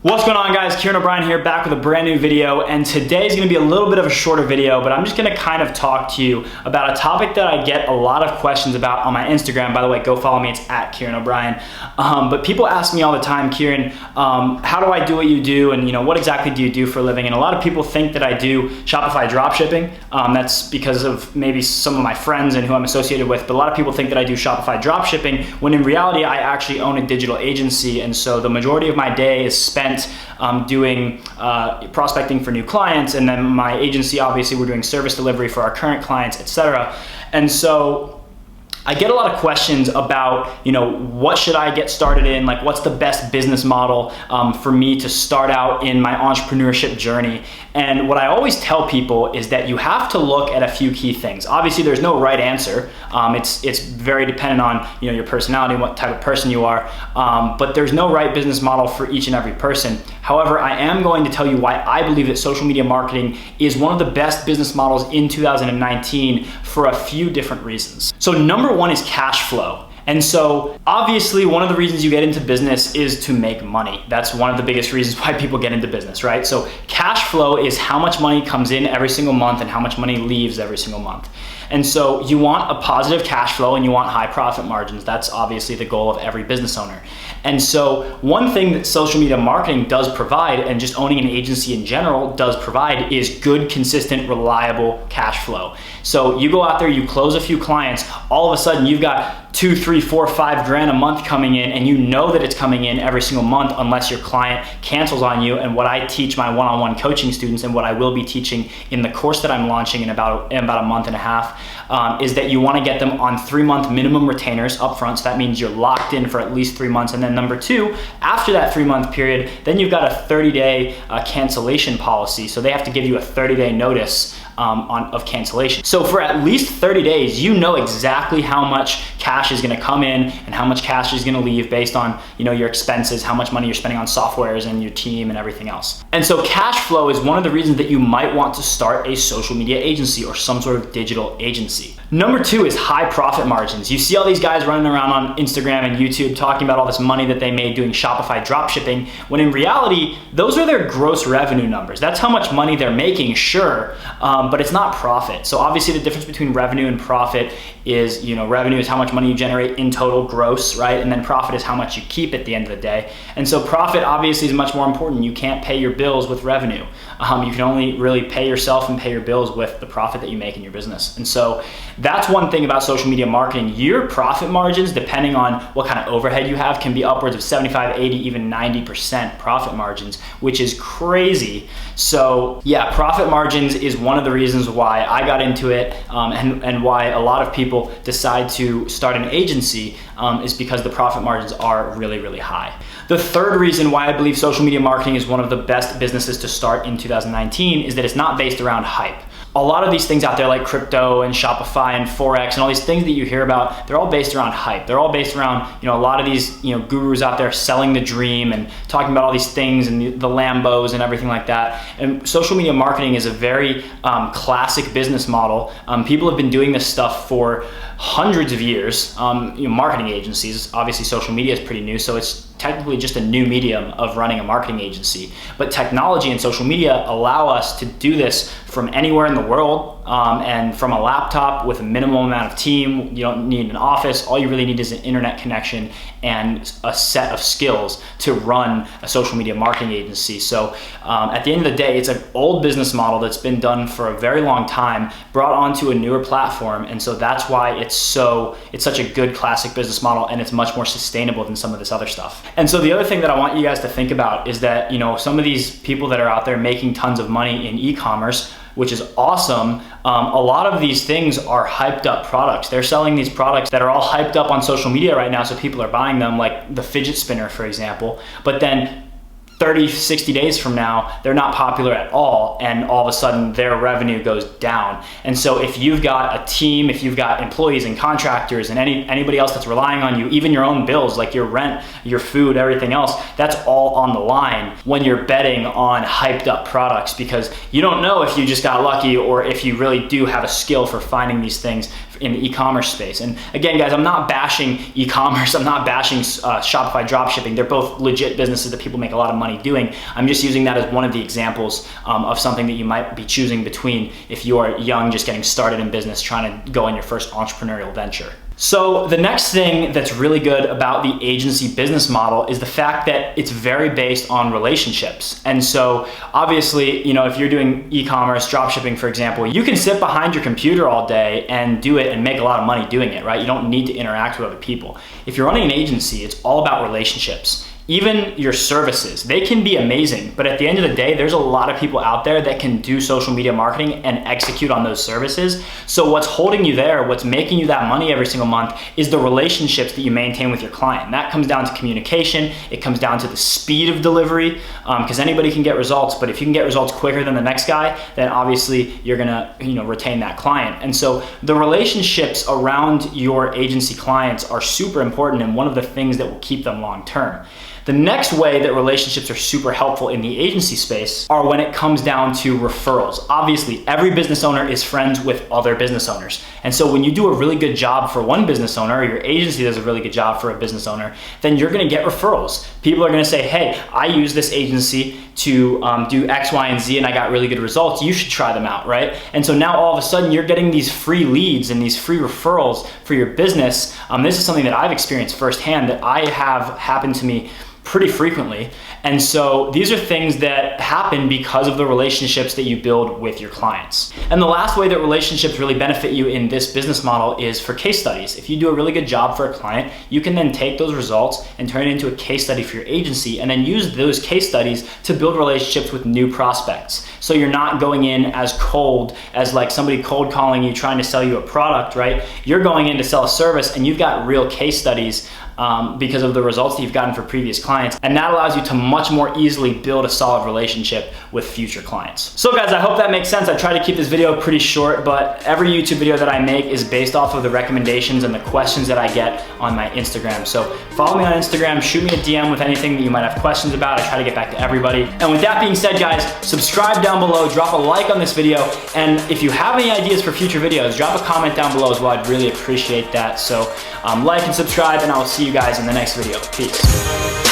What's going on, guys? Kieran O'Brien here, back with a brand new video, and today's going to be a little bit of a shorter video, but I'm just going to kind of talk to you about a topic that I get a lot of questions about on my Instagram. By the way, go follow me, it's at Kieran O'Brien. But people ask me all the time, Kieran, how do I do what you do, and what exactly do you do for a living? And a lot of people think that I do Shopify dropshipping. That's because of maybe some of my friends and who I'm associated with, but a lot of people think that I do Shopify dropshipping, when in reality I actually own a digital agency, and so the majority of my day is spent doing prospecting for new clients, and then my agency, obviously we're doing service delivery for our current clients, etc. And so I get a lot of questions about, what should I get started in? Like, what's the best business model for me to start out in my entrepreneurship journey? And what I always tell people is that you have to look at a few key things. Obviously, there's no right answer. It's very dependent on your personality and what type of person you are. But there's no right business model for each and every person. However, I am going to tell you why I believe that social media marketing is one of the best business models in 2019 for a few different reasons. So number one is cash flow. And so obviously one of the reasons you get into business is to make money. That's one of the biggest reasons why people get into business, right? So cash flow is how much money comes in every single month and how much money leaves every single month. And so you want a positive cash flow and you want high profit margins. That's obviously the goal of every business owner. And so one thing that social media marketing does provide, and just owning an agency in general does provide, is good, consistent, reliable cash flow. So you go out there, you close a few clients, all of a sudden you've got 2, 3, 4, 5 grand a month coming in, and you know that it's coming in every single month unless your client cancels on you. And what I teach my one-on-one coaching students, and what I will be teaching in the course that I'm launching in about a month and a half, is that you want to get them on 3-month minimum retainers up front. So that means you're locked in for at least 3 months. And then number two, after that 3-month period, then you've got a 30-day cancellation policy. So they have to give you a 30-day notice of cancellation. So for at least 30 days, you know exactly how much cash is going to come in and how much cash is going to leave based on your expenses, how much money you're spending on softwares and your team and everything else. And so cash flow is one of the reasons that you might want to start a social media agency or some sort of digital agency. Number two is high profit margins. You see all these guys running around on Instagram and YouTube talking about all this money that they made doing Shopify dropshipping, when in reality, those are their gross revenue numbers. That's how much money they're making, sure, but it's not profit. So obviously the difference between revenue and profit is, revenue is how much money you generate in total gross, right? And then profit is how much you keep at the end of the day. And so profit obviously is much more important. You can't pay your bills with revenue. You can only really pay yourself and pay your bills with the profit that you make in your business. And so that's one thing about social media marketing. Your profit margins, depending on what kind of overhead you have, can be upwards of 75, 80, even 90% profit margins, which is crazy. So yeah, profit margins is one of the reasons why I got into it, and why a lot of people decide to start an agency, is because the profit margins are really, really high. The third reason why I believe social media marketing is one of the best businesses to start in 2019 is that it's not based around hype. A lot of these things out there like crypto and Shopify and Forex and all these things that you hear about, they're all based around hype. They're all based around, a lot of these, gurus out there selling the dream and talking about all these things and the Lambos and everything like that. And social media marketing is a very classic business model. People have been doing this stuff for hundreds of years. Marketing agencies, obviously social media is pretty new, so it's technically just a new medium of running a marketing agency. But technology and social media allow us to do this from anywhere in the world, and from a laptop with a minimal amount of team. You don't need an office. All you really need is an internet connection and a set of skills to run a social media marketing agency. So at the end of the day, it's an old business model that's been done for a very long time, brought onto a newer platform. And so that's why it's such a good classic business model, and it's much more sustainable than some of this other stuff. And so the other thing that I want you guys to think about is that, some of these people that are out there making tons of money in e-commerce, which is awesome, a lot of these things are hyped up products. They're selling these products that are all hyped up on social media right now, so people are buying them, like the fidget spinner, for example. But then 30, 60 days from now, they're not popular at all, and all of a sudden their revenue goes down. And so if you've got a team, if you've got employees and contractors and anybody else that's relying on you, even your own bills, like your rent, your food, everything else, that's all on the line when you're betting on hyped up products, because you don't know if you just got lucky or if you really do have a skill for finding these things in the e-commerce space. And again, guys, I'm not bashing e-commerce. I'm not bashing Shopify dropshipping. They're both legit businesses that people make a lot of money money doing. I'm just using that as one of the examples of something that you might be choosing between if you are young, just getting started in business, trying to go on your first entrepreneurial venture. So the next thing that's really good about the agency business model is the fact that it's very based on relationships. And so obviously, you know, if you're doing e-commerce, drop shipping, for example, you can sit behind your computer all day and do it and make a lot of money doing it, right? You don't need to interact with other people. If you're running an agency, it's all about relationships. Even your services, they can be amazing, but at the end of the day, there's a lot of people out there that can do social media marketing and execute on those services. So what's holding you there, what's making you that money every single month is the relationships that you maintain with your client. That comes down to communication. It comes down to the speed of delivery, because anybody can get results, but if you can get results quicker than the next guy, then obviously you're gonna, retain that client. And so the relationships around your agency clients are super important and one of the things that will keep them long term. The next way that relationships are super helpful in the agency space are when it comes down to referrals. Obviously, every business owner is friends with other business owners. And so when you do a really good job for one business owner, or your agency does a really good job for a business owner, then you're gonna get referrals. People are gonna say, hey, I use this agency to do X, Y, and Z, and I got really good results. You should try them out, right? And so now all of a sudden you're getting these free leads and these free referrals for your business. This is something that I've experienced firsthand that I have happened to me pretty frequently. And so these are things that happen because of the relationships that you build with your clients. And the last way that relationships really benefit you in this business model is for case studies. If you do a really good job for a client, you can then take those results and turn it into a case study for your agency and then use those case studies to build relationships with new prospects. So you're not going in as cold as like somebody cold calling you trying to sell you a product, right? You're going in to sell a service and you've got real case studies because of the results that you've gotten for previous clients. And that allows you to much more easily build a solid relationship with future clients. So guys, I hope that makes sense. I try to keep this video pretty short, but every YouTube video that I make is based off of the recommendations and the questions that I get on my Instagram. So follow me on Instagram, shoot me a DM with anything that you might have questions about. I try to get back to everybody. And with that being said, guys, subscribe down below, drop a like on this video, and if you have any ideas for future videos, drop a comment down below as well. I'd really appreciate that. So like and subscribe, and I will see you guys in the next video. Peace.